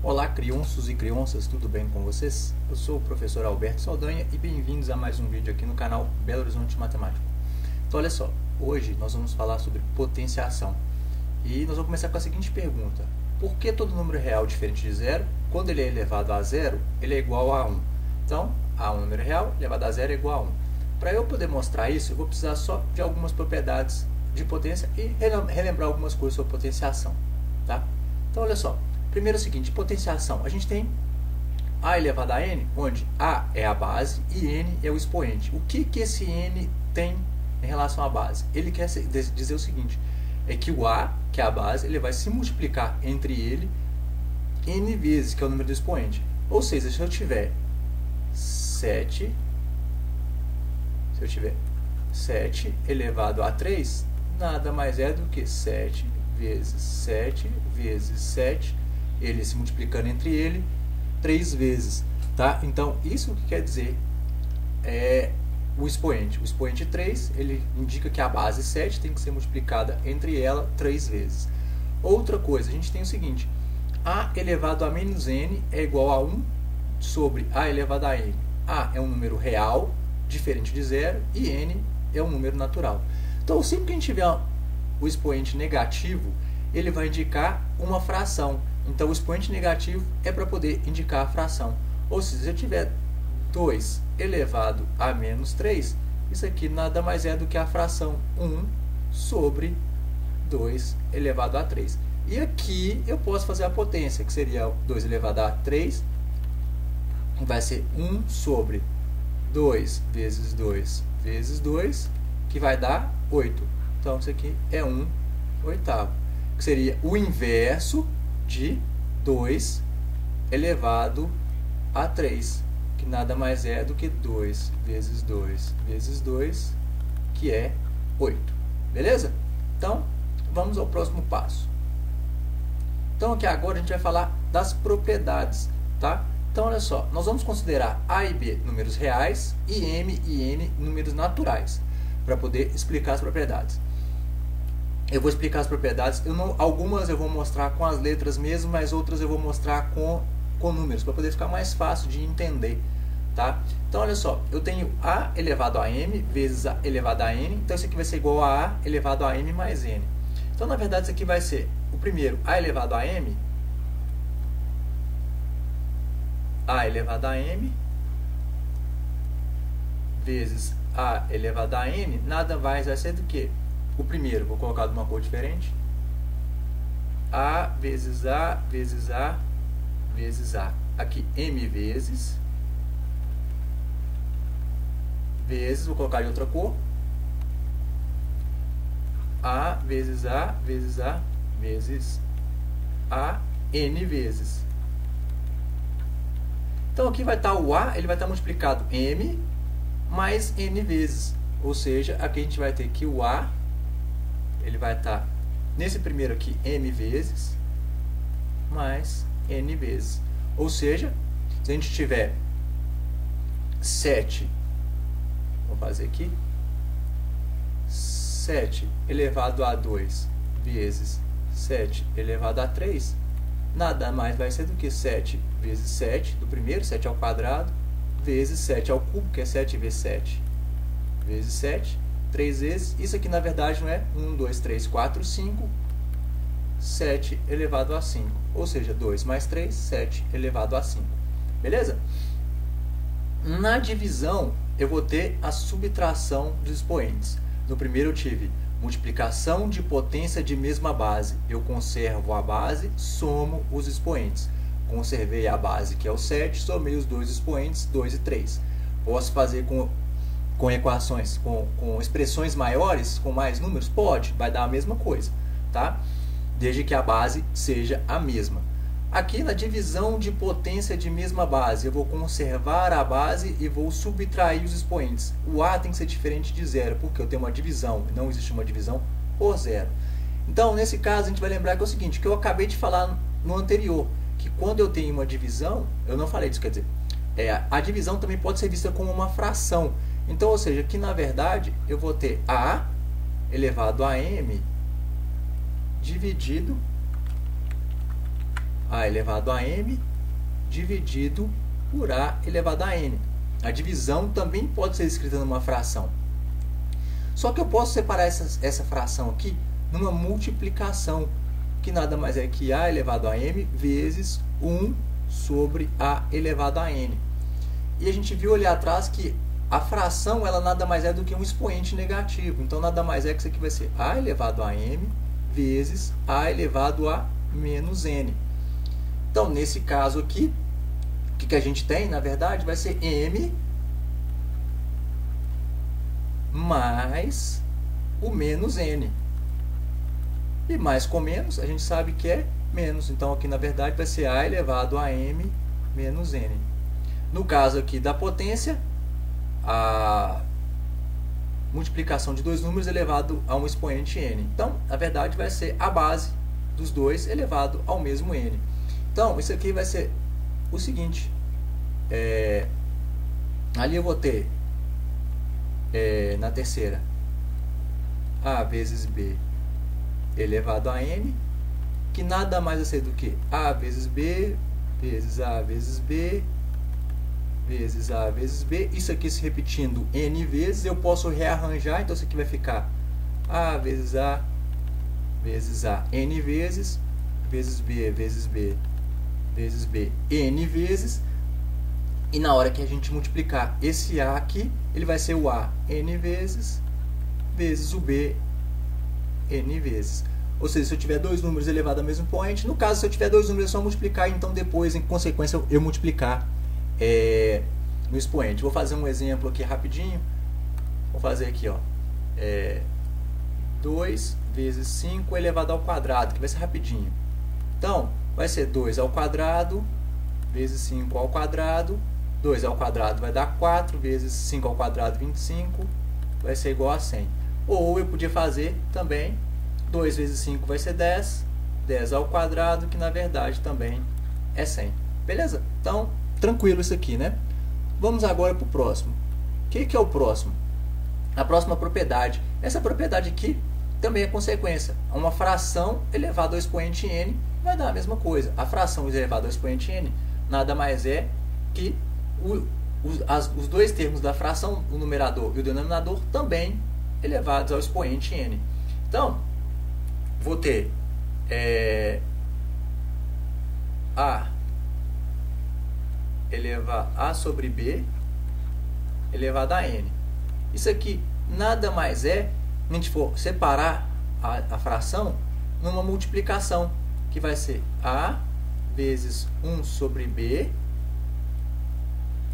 Olá, crianças e crianças, tudo bem com vocês? Eu sou o professor Alberto Saldanha e bem-vindos a mais um vídeo aqui no canal Belo Horizonte Matemático. Então, olha só, hoje nós vamos falar sobre potenciação e nós vamos começar com a seguinte pergunta: por que todo número real diferente de zero, quando ele é elevado a zero, ele é igual a 1? Então, um número real elevado a zero é igual a 1. Para eu poder mostrar isso, eu vou precisar só de algumas propriedades de potência e relembrar algumas coisas sobre potenciação, tá? Então, olha só. Primeiro é o seguinte, potenciação. A gente tem a elevado a n, onde a é a base e n é o expoente. O que esse n tem em relação à base? Ele quer dizer o seguinte, é que o a, que é a base, ele vai se multiplicar entre ele n vezes, que é o número do expoente. Ou seja, se eu tiver 7 elevado a 3, nada mais é do que 7 vezes 7 vezes 7, ele se multiplicando entre ele 3 vezes, tá? Então, isso que quer dizer é o expoente. O expoente 3, ele indica que a base 7 tem que ser multiplicada entre ela 3 vezes. Outra coisa, a gente tem o seguinte, a elevado a menos n é igual a 1 sobre a elevado a n. A é um número real, diferente de zero, e n é um número natural. Então, sempre que a gente tiver o expoente negativo, ele vai indicar uma fração. Então, o expoente negativo é para poder indicar a fração. Ou seja, se eu tiver 2 elevado a menos 3, isso aqui nada mais é do que a fração 1 sobre 2 elevado a 3. E aqui eu posso fazer a potência, que seria 2 elevado a 3, vai ser 1 sobre 2 vezes 2 vezes 2, que vai dar 8. Então, isso aqui é 1 oitavo, que seria o inverso de 2 elevado a 3, que nada mais é do que 2 vezes 2 vezes 2, que é 8. Beleza? Então, vamos ao próximo passo. Então, aqui agora a gente vai falar das propriedades, tá? Então, olha só, nós vamos considerar A e B números reais e M e N números naturais, para poder explicar as propriedades. Eu vou explicar as propriedades, algumas eu vou mostrar com as letras mesmo, mas outras eu vou mostrar com números, para poder ficar mais fácil de entender, tá? Então, olha só, eu tenho A elevado a M vezes A elevado a N, então isso aqui vai ser igual a A elevado a N mais N. Então, na verdade, isso aqui vai ser o primeiro, A elevado a M, A elevado a M, vezes A elevado a N, nada mais vai ser do que o primeiro, vou colocar de uma cor diferente, A vezes A vezes A vezes A. Aqui, M vezes, vou colocar de outra cor, A vezes A vezes A vezes A, N vezes. Então, aqui vai estar o A, ele vai estar multiplicado M mais N vezes. Ou seja, aqui a gente vai ter que o A, ele vai estar, nesse primeiro aqui, M vezes, mais N vezes. Ou seja, se a gente tiver 7, vamos fazer aqui, 7 elevado a 2 vezes 7 elevado a 3, nada mais vai ser do que 7 vezes 7, do primeiro, 7 ao quadrado, vezes 7 ao cubo, que é 7 vezes 7, vezes 7, 3 vezes, isso aqui na verdade não é 1, 2, 3, 4, 5, 7 elevado a 5, ou seja, 2 mais 3, 7 elevado a 5, beleza? Na divisão, eu vou ter a subtração dos expoentes. No primeiro eu tive multiplicação de potência de mesma base, eu conservo a base, somo os expoentes. Conservei a base, que é o 7, somei os dois expoentes, 2 e 3. Posso fazer com equações, com expressões maiores, com mais números? Pode, vai dar a mesma coisa, tá? Desde que a base seja a mesma. Aqui na divisão de potência de mesma base, eu vou conservar a base e vou subtrair os expoentes. O A tem que ser diferente de zero, porque eu tenho uma divisão, não existe uma divisão por zero. Então, nesse caso, a gente vai lembrar que é o seguinte, que eu acabei de falar no anterior, que quando eu tenho uma divisão, eu não falei disso, quer dizer, a divisão também pode ser vista como uma fração. Então, ou seja, que na verdade, eu vou ter A elevado a M dividido a elevado a m dividido por a elevado a n. A divisão também pode ser escrita numa fração. Só que eu posso separar essa fração aqui numa multiplicação, que nada mais é que a elevado a m vezes 1 sobre a elevado a n. E a gente viu ali atrás que a fração ela nada mais é do que um expoente negativo. Então nada mais é que isso aqui vai ser a elevado a m vezes a elevado a menos n. Então nesse caso aqui, o que a gente tem, na verdade, vai ser m mais o menos n. E mais com menos, a gente sabe que é menos. Então aqui, na verdade, vai ser a elevado a m menos n. No caso aqui da potência, a multiplicação de dois números elevado a um expoente n. Então, na verdade, vai ser a base dos dois elevado ao mesmo n. Então, isso aqui vai ser o seguinte. Ali eu vou ter, na terceira, a vezes b elevado a n, que nada mais vai ser do que a vezes b vezes a vezes b vezes a vezes b. Isso aqui se repetindo n vezes, eu posso rearranjar, então isso aqui vai ficar a vezes a n vezes b vezes b vezes b n vezes. E na hora que a gente multiplicar esse a aqui, ele vai ser o a n vezes o b n vezes. Ou seja, se eu tiver dois números elevados ao mesmo expoente, no caso, se eu tiver dois números, é só multiplicar, então depois, em consequência, eu multiplicar no expoente. Vou fazer um exemplo aqui rapidinho. Vou fazer aqui, ó, 2 vezes 5 elevado ao quadrado, que vai ser rapidinho. Então, vai ser 2 ao quadrado vezes 5 ao quadrado. 2 ao quadrado vai dar 4, vezes 5 ao quadrado, 25, vai ser igual a 100. Ou eu podia fazer também, 2 vezes 5 vai ser 10, 10 ao quadrado, que na verdade também é 100. Beleza? Então, tranquilo isso aqui, né? Vamos agora para o próximo. O que é o próximo? A próxima propriedade. Essa propriedade aqui também é consequência. Uma fração elevada ao expoente n vai dar a mesma coisa. A fração elevada ao expoente n nada mais é que os dois termos da fração, o numerador e o denominador, também elevados ao expoente n. Então, vou ter a elevado a sobre b elevado a n. Isso aqui nada mais é, se a gente for separar a fração, numa multiplicação, que vai ser a vezes 1 sobre b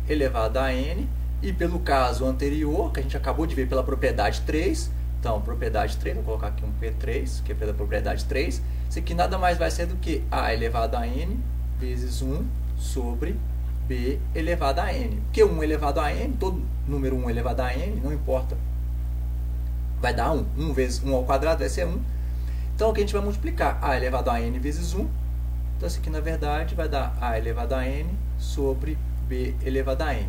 elevado a n, e pelo caso anterior, que a gente acabou de ver pela propriedade 3, então, propriedade 3, vou colocar aqui um P3, que é pela propriedade 3, isso aqui nada mais vai ser do que a elevado a n vezes 1 sobre b elevado a n. Porque 1 elevado a n, todo número 1 elevado a n, não importa, vai dar 1. 1 vezes 1 ao quadrado vai ser 1. Então, aqui a gente vai multiplicar a elevado a n vezes 1. Então, isso aqui, na verdade, vai dar a elevado a n sobre b elevado a n.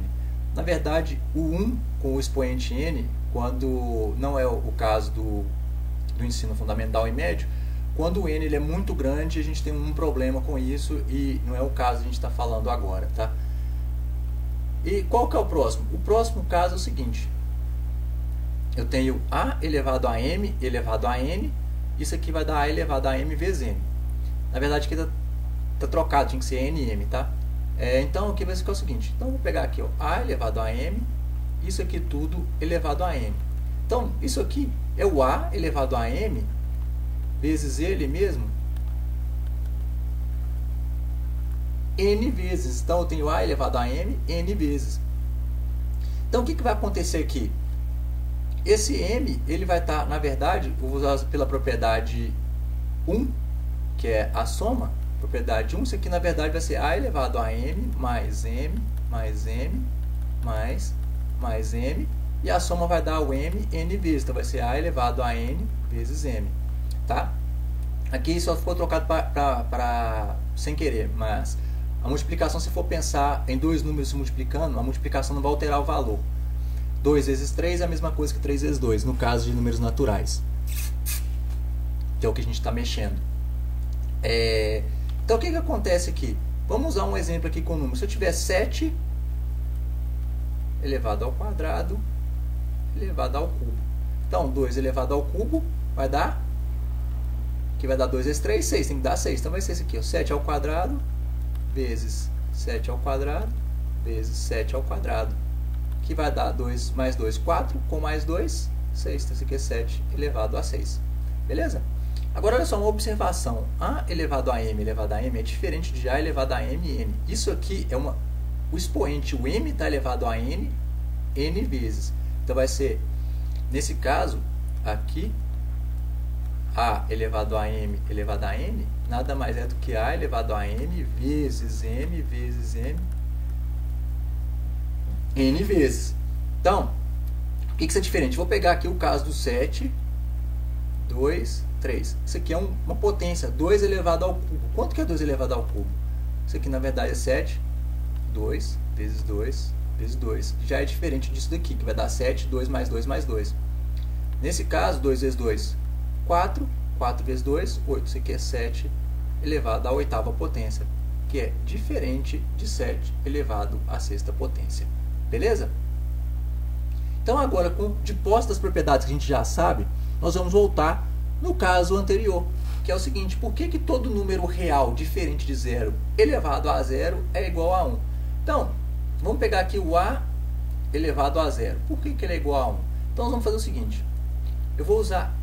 Na verdade, o 1 com o expoente n, quando não é o caso do ensino fundamental e médio, quando o n ele é muito grande, a gente tem um problema com isso, e não é o caso que a gente está falando agora, tá? E qual que é o próximo? O próximo caso é o seguinte. Eu tenho a elevado a m elevado a n, isso aqui vai dar a elevado a m vezes n. Na verdade, aqui está trocado, tinha que ser n e m, tá? Então, aqui vai ficar o seguinte. Então, eu vou pegar aqui, ó, a elevado a m, isso aqui tudo elevado a n. Então, isso aqui é o a elevado a m vezes ele mesmo n vezes. Então, eu tenho a elevado a m n vezes. Então, o que vai acontecer aqui? Esse m, ele vai estar, na verdade, vou usar pela propriedade 1, que é a soma, propriedade 1, isso aqui, na verdade, vai ser a elevado a m mais m mais m mais m, e a soma vai dar o m n vezes. Então, vai ser a elevado a n vezes m. Tá? Aqui só ficou trocado sem querer, mas a multiplicação, se for pensar em dois números se multiplicando, a multiplicação não vai alterar o valor. 2 vezes 3 é a mesma coisa que 3 vezes 2, no caso de números naturais, que é o que a gente está mexendo. Então o que acontece aqui? Vamos usar um exemplo aqui com o número. Se eu tiver 7 elevado ao quadrado elevado ao cubo. Então 2 elevado ao cubo vai dar, que vai dar 2 vezes 3, 6, tem que dar 6. Então vai ser esse aqui, ó, 7 ao quadrado vezes 7 ao quadrado vezes 7 ao quadrado, que vai dar 2 mais 2, 4, com mais 2, 6. Então isso aqui é 7 elevado a 6. Beleza? Agora olha só uma observação. A elevado a m elevado a m é diferente de A elevado a m e n. Isso aqui é o expoente, o m está elevado a n, n vezes. Então vai ser, nesse caso, aqui, A elevado a m elevado a n, nada mais é do que A elevado a m vezes m vezes m, n vezes. Então, o que isso é diferente? Vou pegar aqui o caso do 7, 2, 3. Isso aqui é uma potência, 2 elevado ao cubo. Quanto que é 2 elevado ao cubo? Isso aqui, na verdade, é 7, 2 vezes 2 vezes 2. Já é diferente disso daqui, que vai dar 7, 2 mais 2 mais 2. Nesse caso, 2 vezes 2, 4. 4 vezes 2, 8. Isso aqui é 7 elevado à oitava potência, que é diferente de 7 elevado à sexta potência. Beleza? Então, agora, de posse das propriedades que a gente já sabe, nós vamos voltar no caso anterior, que é o seguinte: por que todo número real diferente de 0 elevado a 0 é igual a 1? Então, vamos pegar aqui o A elevado a 0. Por que ele é igual a 1? Então, nós vamos fazer o seguinte: eu vou usar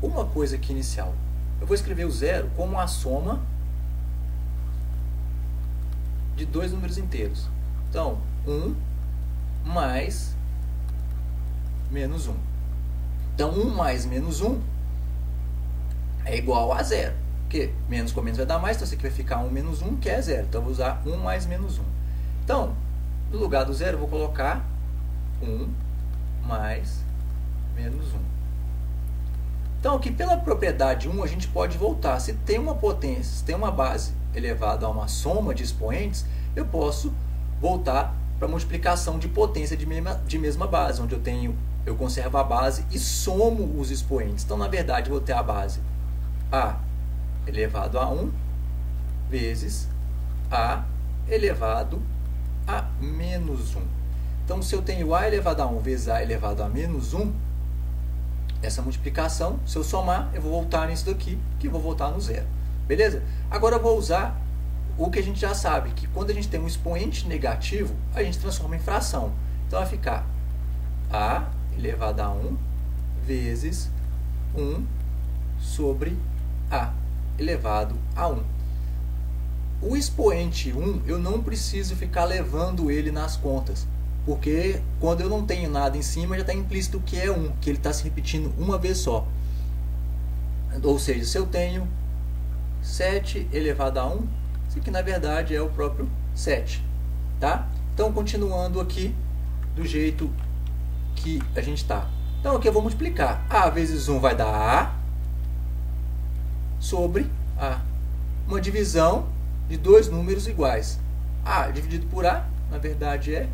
uma coisa aqui inicial. Eu vou escrever o 0 como a soma de dois números inteiros. Então, 1 mais menos 1. Então, 1 mais menos 1 é igual a 0. Porque menos com menos vai dar mais, então isso aqui vai ficar 1 menos 1, que é 0. Então, eu vou usar 1 mais menos 1. Então, no lugar do 0, eu vou colocar 1 mais menos 1. Então, aqui pela propriedade 1, a gente pode voltar. Se tem uma potência, se tem uma base elevada a uma soma de expoentes, eu posso voltar para a multiplicação de potência de mesma base, onde eu conservo a base e somo os expoentes. Então, na verdade, eu vou ter a base A elevado a 1 vezes A elevado a menos 1. Então, se eu tenho A elevado a 1 vezes A elevado a menos 1, essa multiplicação, se eu somar, eu vou voltar nisso daqui, que eu vou voltar no 0. Beleza? Agora eu vou usar o que a gente já sabe, que quando a gente tem um expoente negativo, a gente transforma em fração. Então vai ficar A elevado a 1 vezes 1 sobre A elevado a 1. O expoente 1, eu não preciso ficar levando ele nas contas, porque quando eu não tenho nada em cima, já está implícito que é 1, que ele está se repetindo uma vez só. Ou seja, se eu tenho 7 elevado a 1, isso aqui na verdade é o próprio 7. Tá? Então, continuando aqui do jeito que a gente está. Então, aqui eu vou multiplicar. A vezes 1 vai dar A sobre A. Uma divisão de dois números iguais. A dividido por A, na verdade, é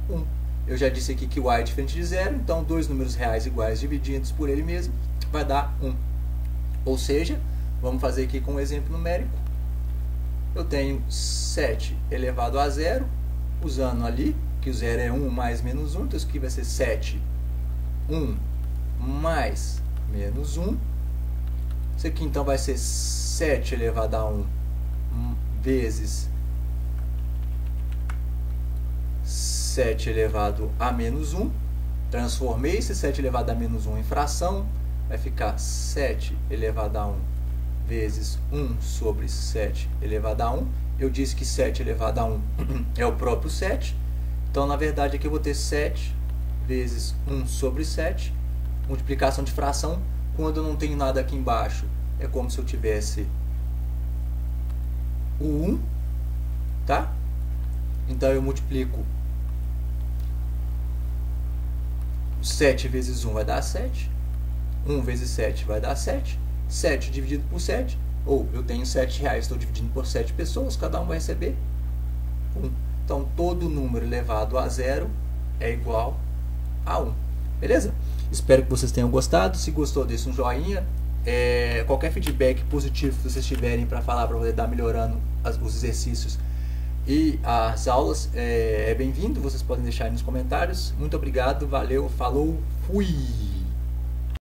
1. Eu já disse aqui que o A é diferente de 0, então dois números reais iguais divididos por ele mesmo vai dar 1. Ou seja, vamos fazer aqui com um exemplo numérico. Eu tenho 7 elevado a 0, usando ali, que o 0 é 1 mais menos 1, então isso aqui vai ser 7, 1 mais menos 1. Isso aqui então vai ser 7 elevado a 1 vezes 7 elevado a menos 1. Transformei esse 7 elevado a menos 1 em fração. Vai ficar 7 elevado a 1 vezes 1 sobre 7 elevado a 1. Eu disse que 7 elevado a 1 é o próprio 7. Então, na verdade, aqui eu vou ter 7 vezes 1 sobre 7. Multiplicação de fração. Quando eu não tenho nada aqui embaixo, é como se eu tivesse o 1. Tá? Então, eu multiplico 7 vezes 1 vai dar 7. 1 vezes 7 vai dar 7. 7 dividido por 7. Ou eu tenho 7 reais, estou dividindo por 7 pessoas, cada um vai receber 1. Então, todo número elevado a 0 é igual a 1. Beleza? Espero que vocês tenham gostado. Se gostou, deixe um joinha. Qualquer feedback positivo que vocês tiverem para falar, para poder estar melhorando os exercícios e as aulas, é bem-vindo. Vocês podem deixar aí nos comentários. Muito obrigado, valeu, falou, fui!